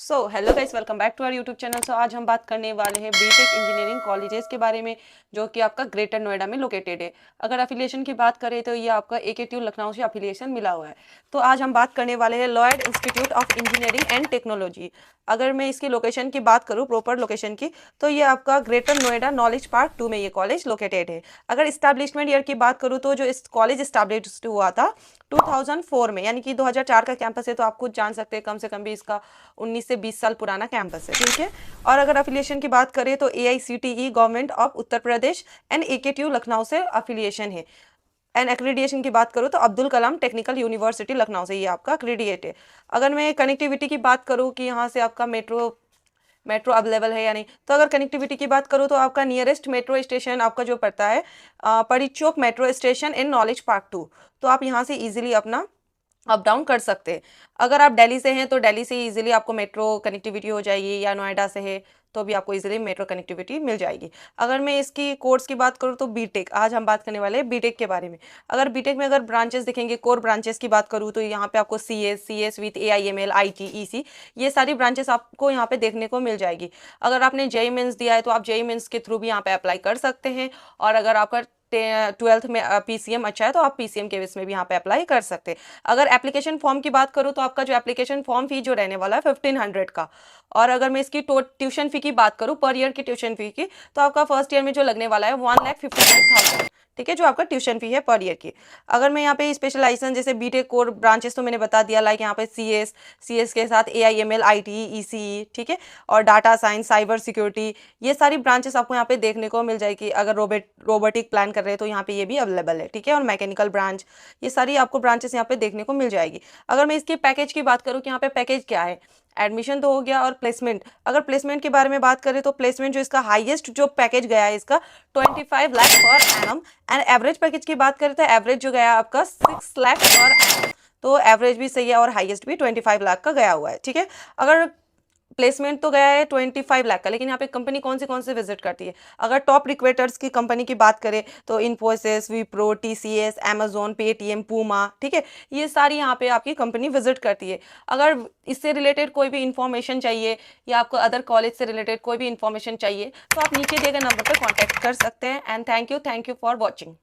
Hello guys, welcome back to our YouTube channel. आज हम बात करने वाले हैं बीटेक इंजीनियरिंग कॉलेजेस के बारे में, जो कि आपका ग्रेटर नोएडा में लोकेटेड है। अगर अफिलिएशन की बात करें तो ये आपका एकेटीयू लखनऊ से अफिलिएशन मिला हुआ है। तो आज हम बात करने वाले हैं Lloyd institute of engineering and technology. अगर मैं इसकी लोकेशन की बात करूँ, प्रॉपर लोकेशन की, तो ये आपका ग्रेटर नोएडा नॉलेज पार्क 2 में ये कॉलेज लोकेटेड है। अगर इस्टेब्लिशमेंट ईयर की बात करूँ तो जो इस कॉलेज इस्टेब्लिश हुआ था 2004 में, यानी कि 2004 का कैंपस है, तो आप खुद जान सकते हैं कम से कम भी इसका 19 से 20 साल पुराना कैंपस है। ठीक है। और अगर अफिलिएशन की बात करें तो AICTE government of Uttar Pradesh and AKTU Lucknow से अफिलिएशन है। एंड एक्रेडिएशन की बात करूँ तो अब्दुल कलाम टेक्निकल यूनिवर्सिटी लखनऊ से ये आपका एक्रेडिएट है। अगर मैं कनेक्टिविटी की बात करूँ कि यहाँ से आपका मेट्रो अवेलेबल है या नहीं, तो अगर कनेक्टिविटी की बात करूँ तो आपका नियरेस्ट मेट्रो स्टेशन आपका जो पड़ता है Pari Chowk metro station in knowledge park 2। तो आप यहाँ से इजीली अपना अप डाउन कर सकते हैं। अगर आप दिल्ली से हैं तो दिल्ली से इजीली आपको मेट्रो कनेक्टिविटी हो जाएगी, या नोएडा से है तो भी आपको इजीली मेट्रो कनेक्टिविटी मिल जाएगी। अगर मैं इसकी कोर्स की बात करूँ तो बीटेक, आज हम बात करने वाले हैं बीटेक के बारे में। अगर बीटेक में अगर ब्रांचेस दिखेंगे, कोर ब्रांचेस की बात करूँ तो यहाँ पे आपको CS with AIML IT EC, ये सारी ब्रांचेस आपको यहाँ पे देखने को मिल जाएगी। अगर आपने जेईई मेंस दिया है तो आप जेईई मेंस के थ्रू भी यहाँ पे अप्लाई कर सकते हैं। और अगर आपका 12th में PCM अच्छा है तो आप PCM के बेस में भी यहाँ पे अप्लाई कर सकते हैं। अगर एप्लीकेशन फॉर्म की बात करूँ तो आपका जो एप्लीकेशन फॉर्म फी जो रहने वाला है 1500 का। और अगर मैं इसकी ट्यूशन फी की बात करूँ, पर ईयर की ट्यूशन फी की, तो आपका फर्स्ट ईयर में जो लगने वाला है 1,55,000। ठीक है, जो आपका ट्यूशन फी है पर ईयर की। अगर मैं यहाँ पे स्पेशलाइजेशन जैसे बीटेक कोर ब्रांचेस तो मैंने बता दिया, लाइक यहाँ पे CS के साथ AIML ITE ECE, ठीक है, और डाटा साइंस, साइबर सिक्योरिटी, ये सारी ब्रांचेस आपको यहाँ पे देखने को मिल जाएगी। अगर रोबोटिक प्लान कर रहे हैं तो यहाँ पे ये भी अवेलेबल है। ठीक है, और मैकेनिकल ब्रांच, ये सारी आपको ब्रांचेस यहाँ पे देखने को मिल जाएगी। अगर मैं इसके पैकेज की बात करूँ कि यहाँ पे पैकेज क्या है, एडमिशन तो हो गया, और प्लेसमेंट, अगर प्लेसमेंट के बारे में बात करें तो प्लेसमेंट जो इसका हाईएस्ट जो पैकेज गया है इसका 25 lakh per annum. And average package की बात करें तो एवरेज जो गया आपका 6 लाख पर एनम। तो एवरेज भी सही है और हाईएस्ट भी 25 लाख का गया हुआ है। ठीक है। अगर प्लेसमेंट तो गया है 25 लाख का, लेकिन यहाँ पे कंपनी कौन से विजिट करती है, अगर टॉप रिक्रूटर्स की कंपनी की बात करें तो Infosys, Wipro, TCS, Amazon, Paytm, Puma, ठीक है, ये सारी यहाँ पे आपकी कंपनी विजिट करती है। अगर इससे रिलेटेड कोई भी इंफॉर्मेशन चाहिए या आपको अदर कॉलेज से रिलेटेड कोई भी इंफॉर्मेशन चाहिए तो आप नीचे दिए गए नंबर पर कॉन्टैक्ट कर सकते हैं। And thank you for watching.